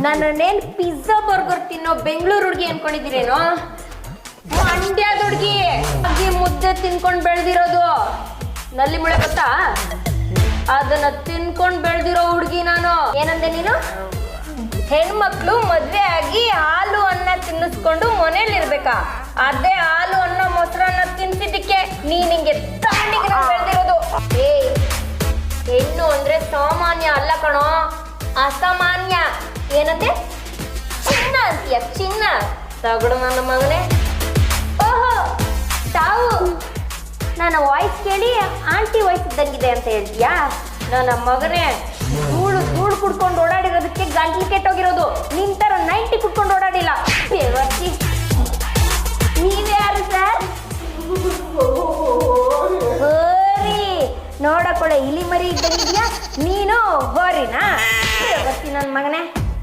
ನನ್ನೇನು pizza burger ತಿನ್ನೋ ಬೆಂಗಳೂರು ಹುಡುಗಿ ಅನ್ಕೊಂಡಿದ್ದೀರೇನೋ? ಮಂಡ್ಯದ ಹುಡುಗಿ ಮುದ್ದೆ ತಿನ್ಕೊಂಡು ಬೆಳೆದಿರೋದು. ನಲ್ಲಿ ಮುಳೆ ಗೊತ್ತಾ? ಅದನ್ನ ತಿನ್ಕೊಂಡು ಬೆಳೆದಿರೋ ಹುಡುಗಿ ನಾನು. ಏನಂದೆ ನೀನು? ಹೆಣ್ಮಕ್ಳು ಮದ್ವೆ ಆಗಿ ಹಾಲು ಅನ್ನ ತಿನ್ನಿಸ್ಕೊಂಡು ಮನೇಲಿರ್ಬೇಕಾ? ಅದೇ ಹಾಲು ಅನ್ನ ಮೊಸರನ್ನ ತಿನ್ಸಿದ್ದಕ್ಕೆ ನೀನ್ ಹಿಂಗೆ ತಾಂಡಿಗೆ ಬೆಳೆದಿರೋದು. ಹೆಣ್ಣು ಅಂದ್ರೆ ಸಾಮಾನ್ಯ ಅಲ್ಲ ಕಣೋ, ಅಸಾಮಾನ್ಯ. ಏನಂತೆ? ಚಿನ್ನ ಅಂತೀಯ? ಚಿನ್ನ ತಗಡು ನನ್ನ ಮಗನೇ. ಓಹೋ ತಾವು ನನ್ನ ವಾಯ್ಸ್ ಕೇಳಿ ಆಂಟಿ ವಾಯ್ಸ್ ಇದ್ದಂಗಿದೆ ಅಂತ ಹೇಳ್ತೀಯಾ? ನನ್ನ ಮಗನೇ, ಧೂಳು ಧೂಳು ಕುಡ್ಕೊಂಡು ಓಡಾಡಿರೋದಕ್ಕೆ ಗಂಟ್ಲು ಕೆಟ್ಟೋಗಿರೋದು. ನಿನ್ ತರ 90 ಕುಡ್ಕೊಂಡು ಓಡಾಡಿಲ್ಲ. ಬೇವರ್ತಿ. ನೀವ್ಯಾರು ಸರ್? ಹೋರಿ ನೋಡಕೊಳ್ಳೆ ಇಲಿ ಮರಿ ಇದ್ದಂಗಿದ್ಯಾ ನೀನು? ಹೋರಿನಾ? ಬೇವರ್ತಿ ನನ್ನ ಮಗನೇ.